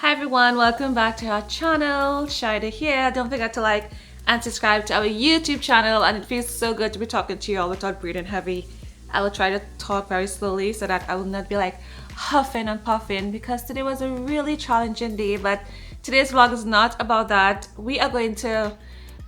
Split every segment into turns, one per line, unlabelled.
Hi everyone, welcome back to our channel. Shaeeda here. Don't forget to like and subscribe to our YouTube channel, and it feels so good to be talking to you all without breathing heavy. I will try to talk very slowly so that I will not be like huffing and puffing, because today was a really challenging day. But today's vlog is not about that. We are going to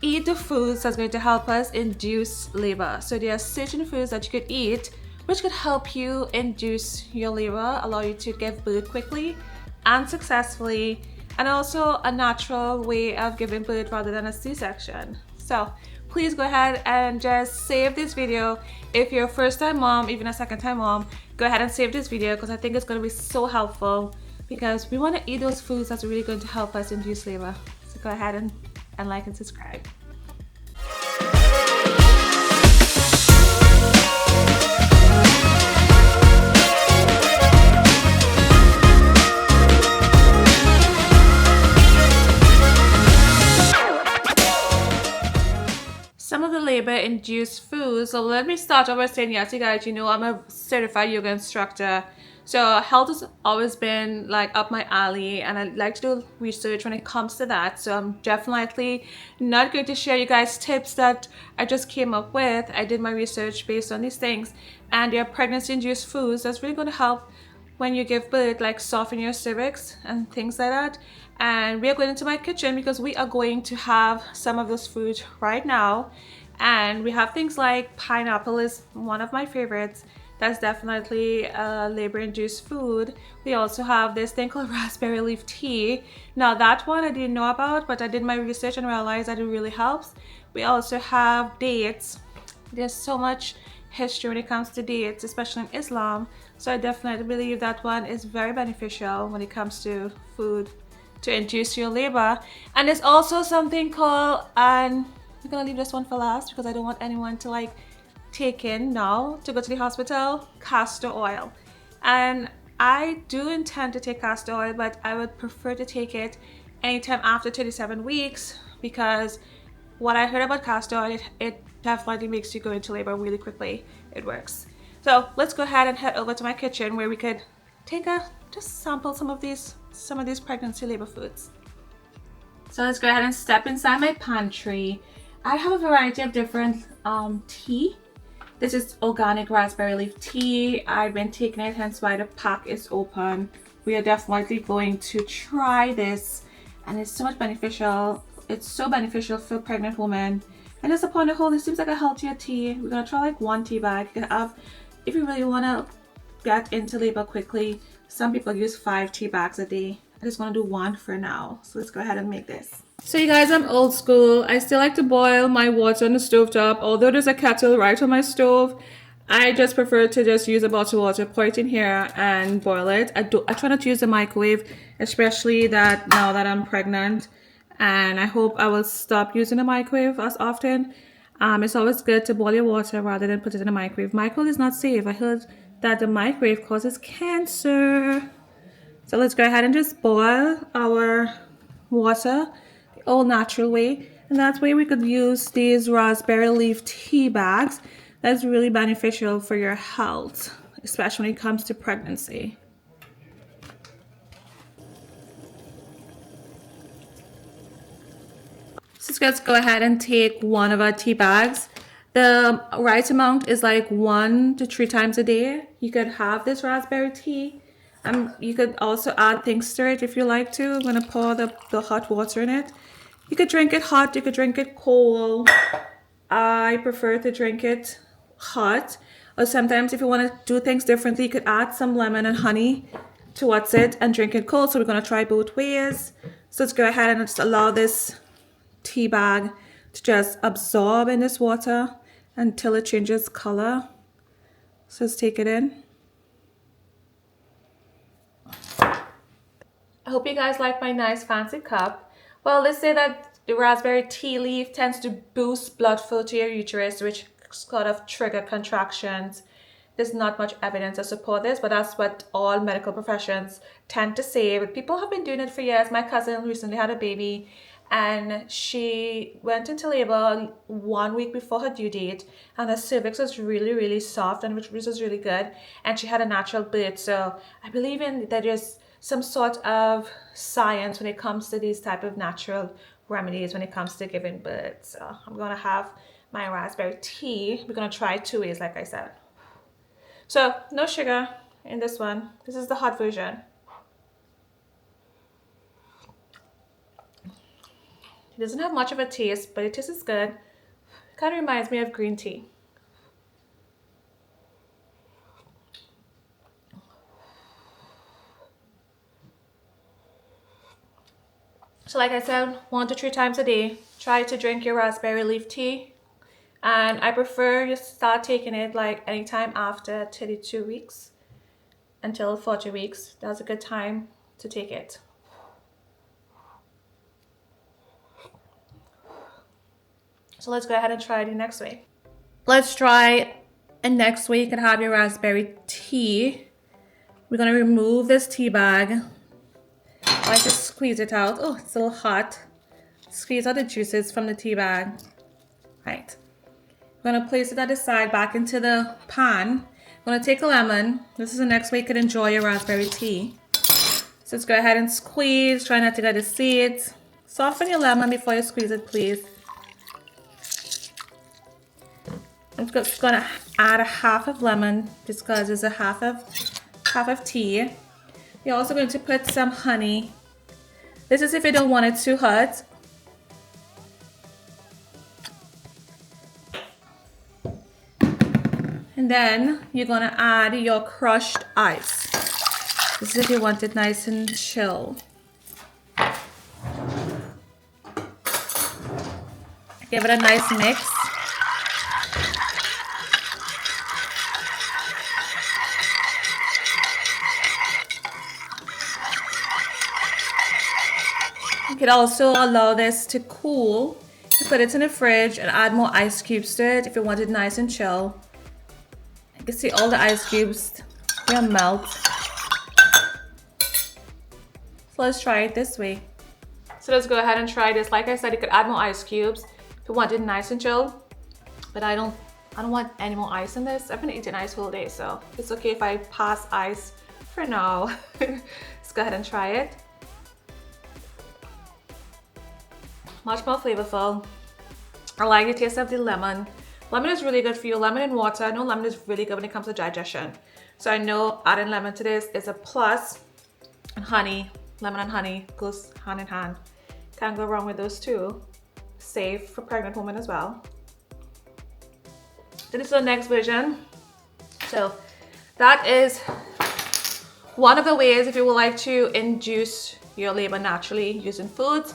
eat the foods that's going to help us induce labor. So there are certain foods that you could eat which could help you induce your labor, allow you to give birth quickly and successfully, and also a natural way of giving birth rather than a C-section. So please go ahead and just save this video. If you're a first-time mom, even a second-time mom, go ahead and save this video, because I think it's going to be so helpful, because we want to eat those foods that's really going to help us induce labor. So go ahead and like and subscribe. Some of the labor-induced foods. So let me start off by saying, yes, you guys, you know I'm a certified yoga instructor. So health has always been like up my alley, and I like to do research when it comes to that. So I'm definitely not going to share you guys tips that I just came up with. I did my research based on these things, and there are pregnancy-induced foods that's really going to help when you give birth, like soften your cervix and things like that. And we are going into my kitchen because we are going to have some of those foods right now. And we have things like pineapple is one of my favorites. That's definitely a labor-induced food. We also have this thing called raspberry leaf tea. Now that one I didn't know about, but I did my research and realized that it really helps. We also have dates. There's so much history when it comes to dates, especially in Islam. So I definitely believe that one is very beneficial when it comes to food to induce your labor. And there's also something called, and I'm gonna leave this one for last because I don't want anyone to like take in now to go to the hospital, castor oil. And I do intend to take castor oil, but I would prefer to take it anytime after 37 weeks, because what I heard about castor oil, it definitely makes you go into labor really quickly. It works. So let's go ahead and head over to my kitchen where we could take just sample some of these pregnancy labor foods. So let's go ahead and step inside my pantry. I have a variety of different tea. This is organic raspberry leaf tea. I've been taking it, hence why the pack is open. We are definitely going to try this, and it's so much beneficial. It's so beneficial for pregnant women. And just upon the whole, it seems like a healthier tea. We're gonna try like one tea bag. You can have, if you really wanna get into labor quickly, some people use 5 tea bags a day. I just want to do one for now. So let's go ahead and make this. So you guys, I'm old school. I still like to boil my water on the stove top. Although there's a kettle right on my stove, I just prefer to just use a bottle of water, pour it in here and boil it. I try not to use the microwave, especially that now that I'm pregnant. And I hope I will stop using the microwave as often. It's always good to boil your water rather than put it in the microwave. Microwave is not safe. I heard that the microwave causes cancer. So let's go ahead and just boil our water the old natural way. And that way we could use these raspberry leaf tea bags. That's really beneficial for your health, especially when it comes to pregnancy. So let's go ahead and take one of our tea bags. The right amount is like 1 to 3 times a day. You could have this raspberry tea. You could also add things to it if you like to. I'm going to pour the hot water in it. You could drink it hot, you could drink it cold. I prefer to drink it hot. Or sometimes if you want to do things differently, you could add some lemon and honey towards it and drink it cold. So we're going to try both ways. So let's go ahead and just allow this tea bag to just absorb in this water until it changes color. So let's take it in. I hope you guys like my nice fancy cup. Well, let's say that the raspberry tea leaf tends to boost blood flow to your uterus, which sort of trigger contractions. There's not much evidence to support this, but that's what all medical professions tend to say. But people have been doing it for years. My cousin recently had a baby, and she went into labor 1 week before her due date, and her cervix was really soft, and which was really good, and she had a natural birth. So I believe in that there's some sort of science when it comes to these type of natural remedies when it comes to giving birth. So I'm gonna have my raspberry tea. We're gonna try 2 ways, like I said. So no sugar in this one. This is the hot version. It doesn't have much of a taste, but it tastes good. It kind of reminds me of green tea. So like I said, 1 to 3 times a day, try to drink your raspberry leaf tea. And I prefer you start taking it like anytime after 32 weeks until 40 weeks. That's a good time to take it. So let's go ahead and try the next way. Let's try a next way you can have your raspberry tea. We're gonna remove this tea bag. I just squeeze it out. Oh, it's a little hot. Squeeze out the juices from the tea bag. Right. I'm gonna place it at the side back into the pan. I'm gonna take a lemon. This is the next way you can enjoy your raspberry tea. So let's go ahead and squeeze. Try not to get the seeds. Soften your lemon before you squeeze it, please. I'm just gonna add a half of lemon just because it's a half of tea. You're also going to put some honey. This is if you don't want it too hot. And then you're gonna add your crushed ice. This is if you want it nice and chill. Give it a nice mix. You could also allow this to cool. You put it in the fridge and add more ice cubes to it if you want it nice and chill. You can see all the ice cubes will melt. So let's try it this way. So let's go ahead and try this. Like I said, you could add more ice cubes if you want it nice and chill. But I don't want any more ice in this. I've been eating ice all day, so it's okay if I pass ice for now. Let's go ahead and try it. Much more flavorful. I like the taste of the lemon. Lemon is really good for you. Lemon and water. I know lemon is really good when it comes to digestion. So I know adding lemon to this is a plus. And honey, lemon and honey goes hand in hand. Can't go wrong with those two. Safe for pregnant women as well. Then this is the next version. So that is one of the ways if you would like to induce your labor naturally using foods.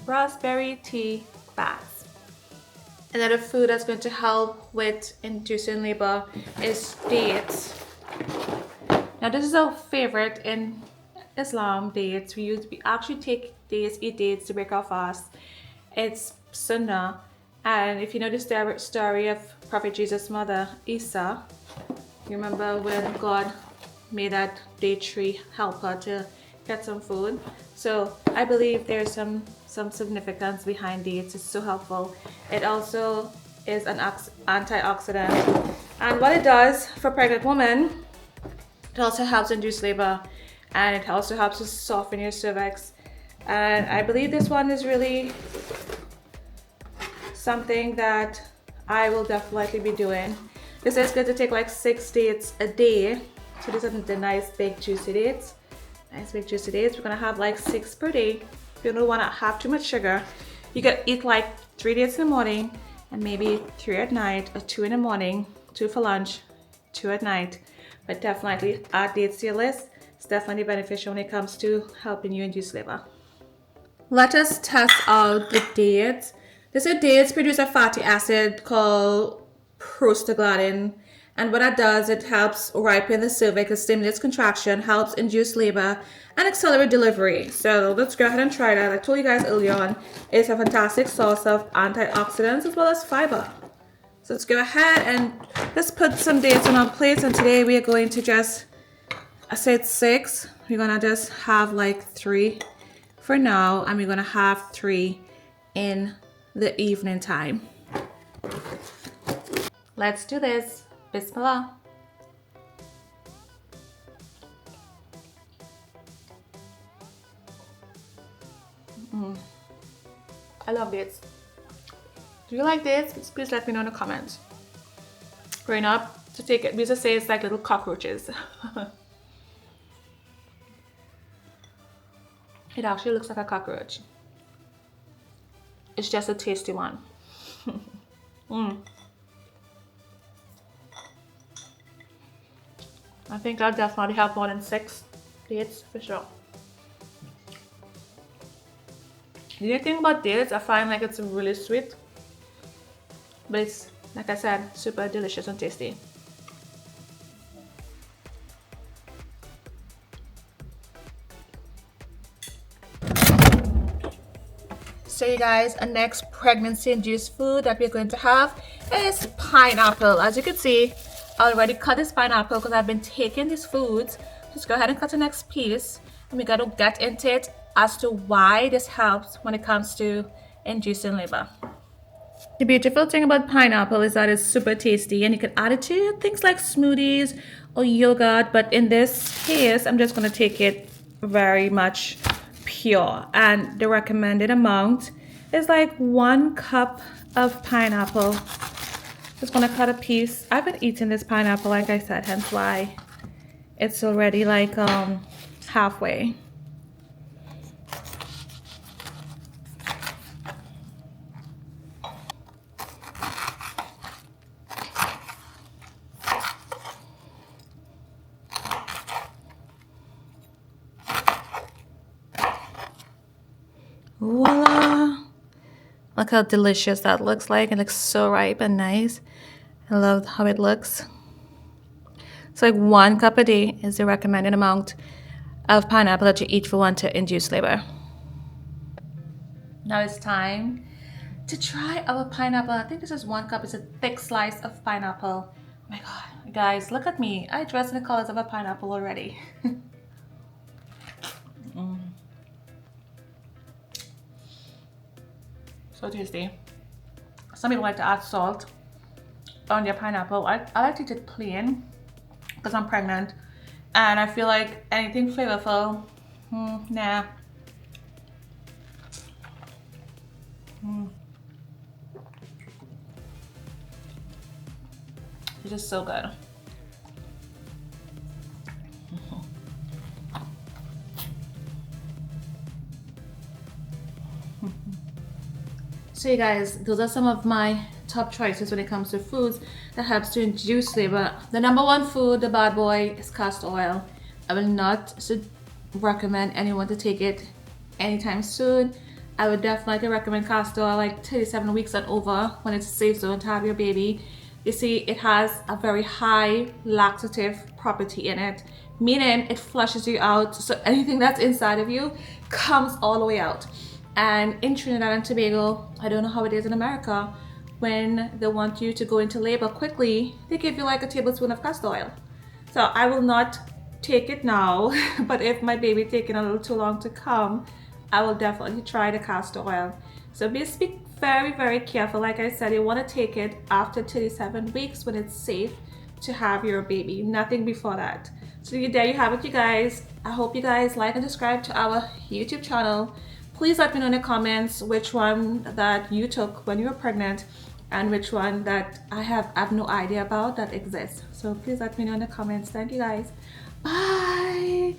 Raspberry tea baths. Another food that's going to help with inducing labor is dates. Now this is our favorite in Islam, dates. We actually take dates, eat dates to break our fast. It's sunnah. And if you know the story of Prophet Jesus' mother, Isa, you remember when God made that date tree help her to get some food. So I believe there's some significance behind dates. It's so helpful. It also is an antioxidant, and what it does for pregnant women, it also helps induce labor, and it also helps to soften your cervix. And I believe this one is really something that I will definitely be doing. This is good to take like 6 dates a day. So these are the nice big juicy dates. Nice big juicy dates. We're gonna have like 6 per day. If you don't want to have too much sugar, you could eat like 3 dates in the morning and maybe 3 at night, or 2 in the morning, 2 for lunch, 2 at night. But definitely add dates to your list. It's definitely beneficial when it comes to helping you induce labor. Let us test out the dates. This dates produce a fatty acid called prostaglandin. And what that does, it helps ripen the cervix, it stimulates contraction, helps induce labor, and accelerate delivery. So let's go ahead and try that. I told you guys earlier on, it's a fantastic source of antioxidants as well as fiber. So let's go ahead and let's put some dates on our plates. And today we are going to just, I said 6. We're gonna just have like 3 for now, and we're gonna have 3 in the evening time. Let's do this. Bismillah. I love dates. Do you like dates? Please let me know in the comments. Growing up, to take it, we used to say it's like little cockroaches. It actually looks like a cockroach. It's just a tasty one. I think I'll definitely have more than 6 dates for sure. The thing about dates, I find like it's really sweet, but it's, like I said, super delicious and tasty. So you guys, our next pregnancy induced food that we're going to have is pineapple. As you can see, I already cut this pineapple because I've been taking these foods. Just go ahead and cut the next piece, and we got to get into it as to why this helps when it comes to inducing labor. The beautiful thing about pineapple is that it's super tasty, and you can add it to things like smoothies or yogurt, but in this case I'm just going to take it very much pure, and the recommended amount is like 1 cup of pineapple. Just going to cut a piece. I've been eating this pineapple, like I said, hence why it's already like halfway. Voila! Look how delicious that looks like. It looks so ripe and nice. I love how it looks. So like 1 cup a day is the recommended amount of pineapple that you eat for one to induce labor. Now it's time to try our pineapple. I think this is 1 cup. It's a thick slice of pineapple. Oh my god, guys, look at me. I dress in the colors of a pineapple already. So tasty. Some people like to add salt on their pineapple. I like to eat it plain because I'm pregnant, and I feel like anything flavorful, nah. It's just so good. So you guys, those are some of my top choices when it comes to foods that helps to induce labor. The number 1 food, the bad boy, is castor oil. I will not recommend anyone to take it anytime soon. I would definitely recommend castor oil like 37 weeks and over when it's a safe zone to have your baby. You see, it has a very high laxative property in it, meaning it flushes you out, so anything that's inside of you comes all the way out. And in Trinidad and Tobago, I don't know how it is in America, when they want you to go into labor quickly, they give you like a tablespoon of castor oil. So I will not take it now, but if my baby taking a little too long to come, I will definitely try the castor oil. So be very, very careful. Like I said, you want to take it after 37 weeks when it's safe to have your baby, nothing before that. So there you have it, you guys. I hope you guys like and subscribe to our YouTube channel. Please let me know in the comments which one that you took when you were pregnant and which one that I have no idea about that exists. So please let me know in the comments. Thank you guys. Bye.